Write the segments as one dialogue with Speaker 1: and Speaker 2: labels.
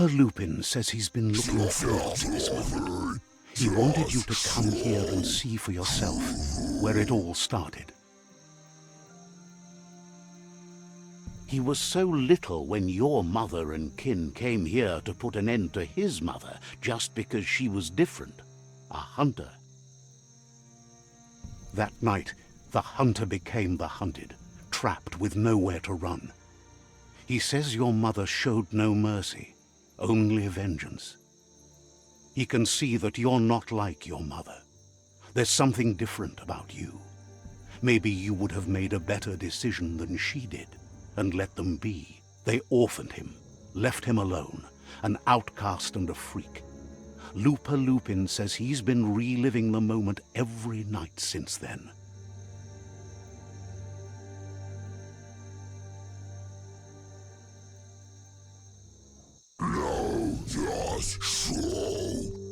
Speaker 1: Lupa Lupin says he's been looking forward to this moment. He wanted you to come here and see for yourself where it all started. He was so little when your mother and kin came here to put an end to his mother just because she was different, a hunter. That night, the hunter became the hunted, trapped with nowhere to run. He says your mother showed no mercy, only vengeance. He can see that you're not like your mother. There's something different about you. Maybe you would have made a better decision than she did, and let them be. They orphaned him, left him alone, an outcast and a freak. Lupa Lupin says he's been reliving the moment every night since then.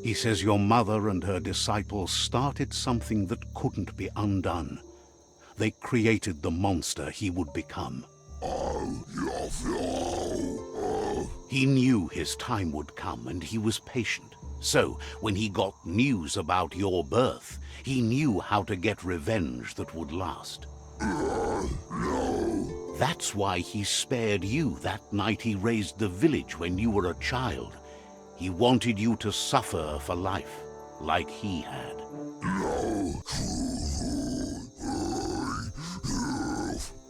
Speaker 1: He says your mother and her disciples started something that couldn't be undone. They created the monster he would become. He knew his time would come, and he was patient. So, when he got news about your birth, he knew how to get revenge that would last. That's why he spared you that night he raised the village when you were a child. He wanted you to suffer for life, like he had.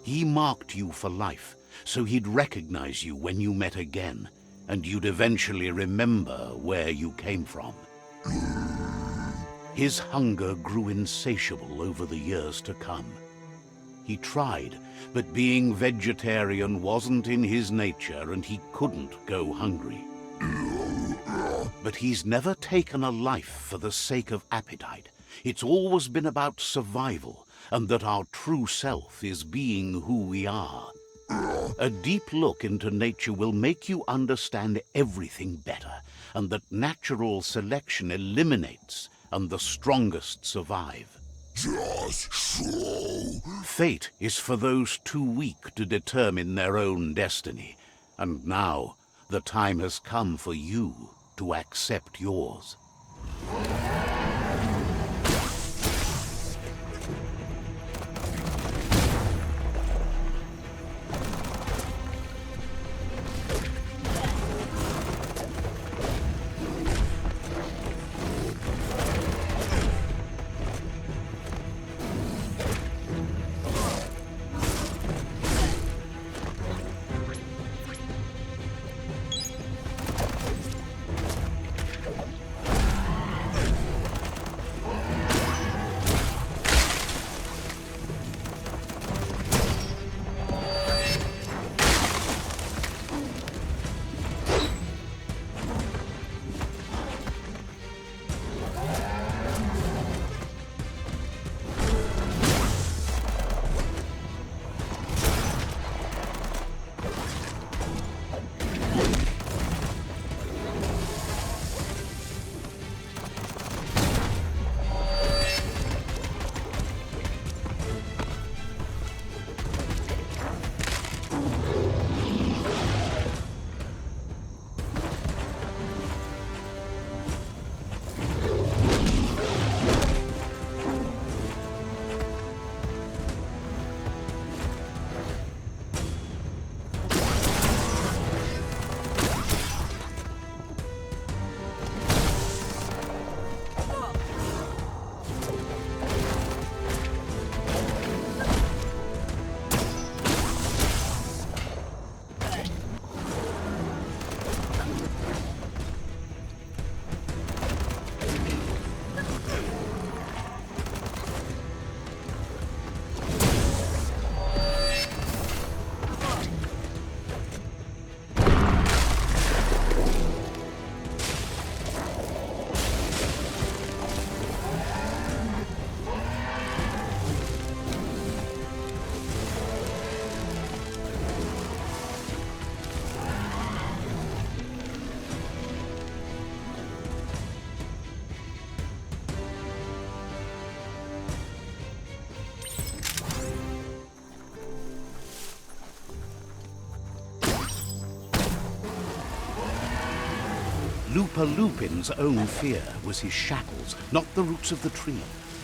Speaker 1: He marked you for life, so he'd recognize you when you met again, and you'd eventually remember where you came from. His hunger grew insatiable over the years to come. He tried, but being vegetarian wasn't in his nature, and he couldn't go hungry. But he's never taken a life for the sake of appetite. It's always been about survival, and that our true self is being who we are. A deep look into nature will make you understand everything better, and that natural selection eliminates, and the strongest survive. Just so. Fate is for those too weak to determine their own destiny, and now the time has come for you to accept yours. Lupa Lupin's own fear was his shackles, not the roots of the tree.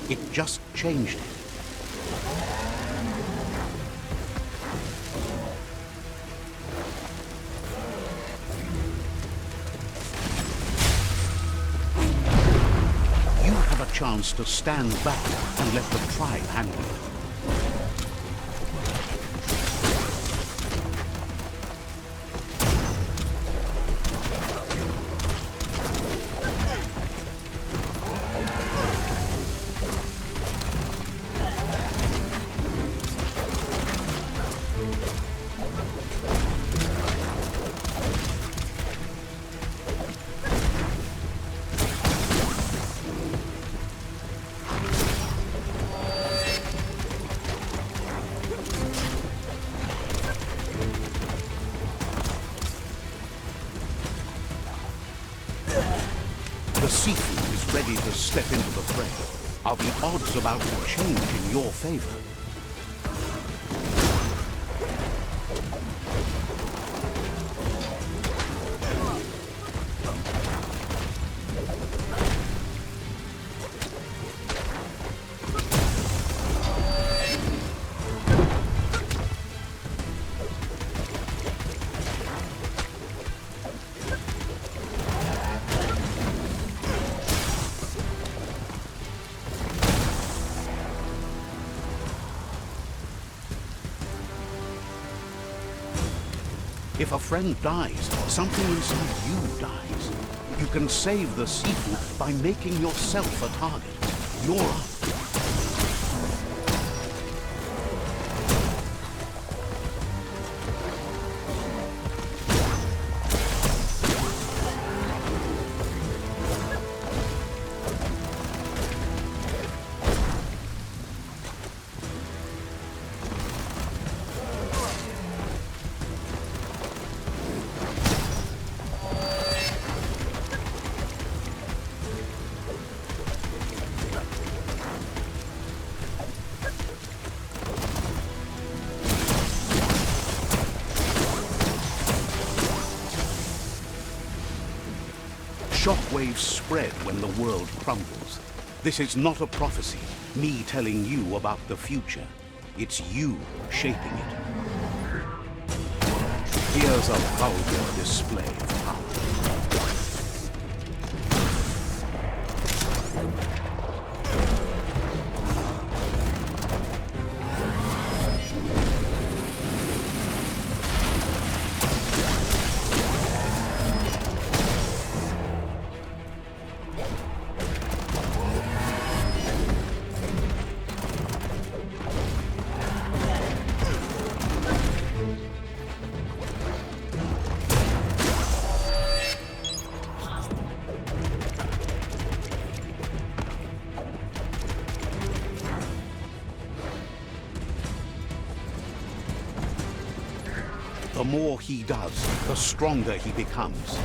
Speaker 1: It just changed it. You have a chance to stand back and let the tribe handle it. The seafood is ready to step into the fray. Are the odds about to change in your favor? If a friend dies, something inside you dies. You can save the seafood by making yourself a target. You're up. Shockwaves spread when the world crumbles. This is not a prophecy, me telling you about the future. It's you shaping it. Here's a vulgar display of power. The more he does, the stronger he becomes.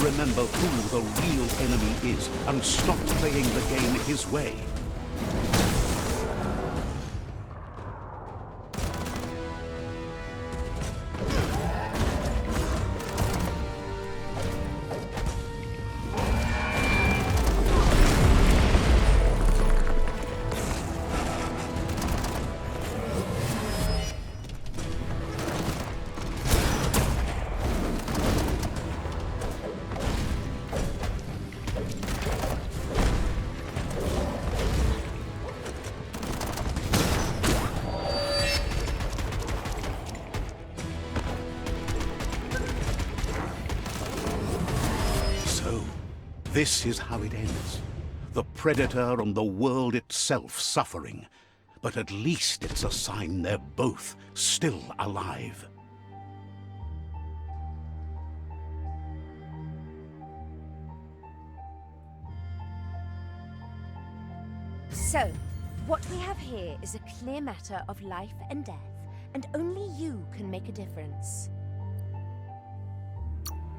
Speaker 1: Remember who the real enemy is and stop playing the game his way. This is how it ends. the Predator and the world itself suffering. But at least it's a sign they're both still alive.
Speaker 2: So, what we have here is a clear matter of life and death, and only you can make a difference.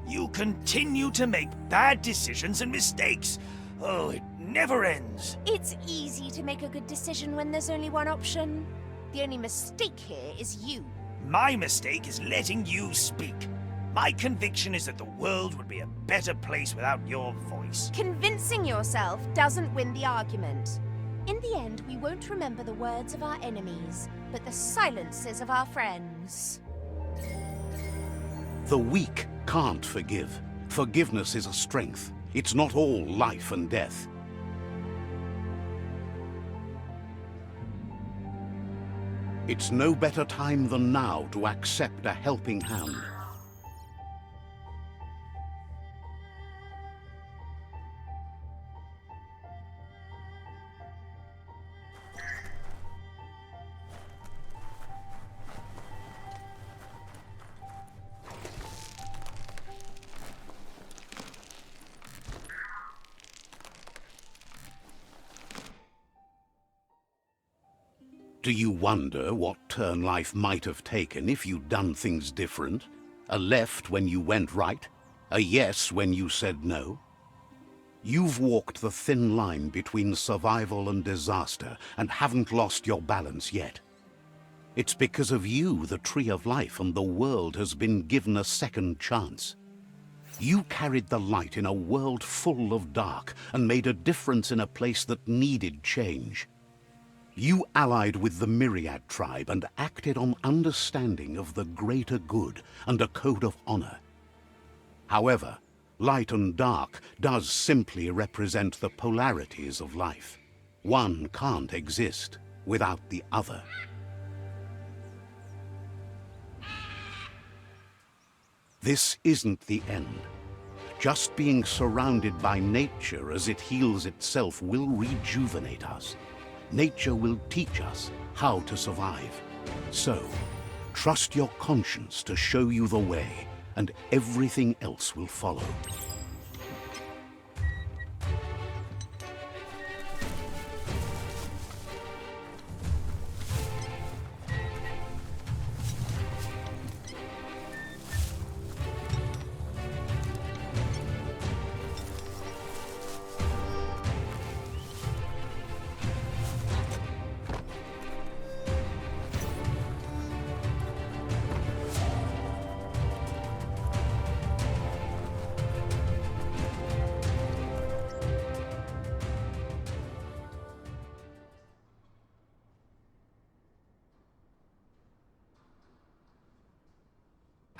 Speaker 3: You continue to make bad decisions and mistakes. Oh, it never ends.
Speaker 2: It's easy to make a good decision when there's only one option. The only mistake here is you.
Speaker 3: My mistake is letting you speak. My conviction is that the world would be a better place without your voice.
Speaker 2: Convincing yourself doesn't win the argument. In the end, we won't remember the words of our enemies, but the silences of our friends.
Speaker 1: The weak can't forgive. Forgiveness is a strength. It's not all life and death. It's no better time than now to accept a helping hand. Do you wonder what turn life might have taken if you'd done things different? A left when you went right? A yes when you said no? You've walked the thin line between survival and disaster and haven't lost your balance yet. It's because of you the Tree of Life and the world has been given a second chance. You carried the light in a world full of dark and made a difference in a place that needed change. You allied with the Myriad tribe and acted on understanding of the greater good and a code of honor. However, light and dark does simply represent the polarities of life. One can't exist without the other. This isn't the end. Just being surrounded by nature as it heals itself will rejuvenate us. Nature will teach us how to survive. So, trust your conscience to show you the way, and everything else will follow.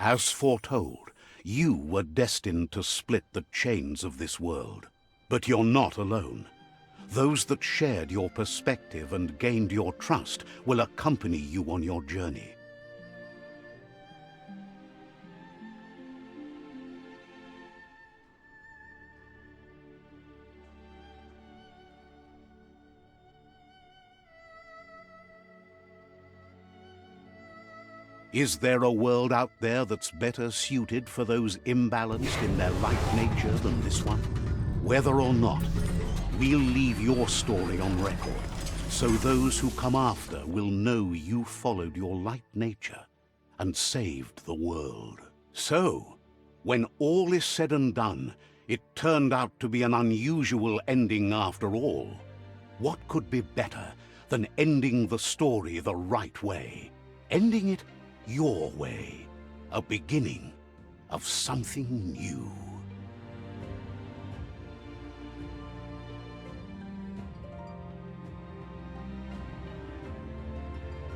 Speaker 1: As foretold, you were destined to split the chains of this world. But you're not alone. Those that shared your perspective and gained your trust will accompany you on your journey. Is there a world out there that's better suited for those imbalanced in their light nature than this one? Whether or not, we'll leave your story on record, so those who come after will know you followed your light nature and saved the world. So, when all is said and done, it turned out to be an unusual ending after all. What could be better than ending the story the right way? Ending it your way, a beginning of something new.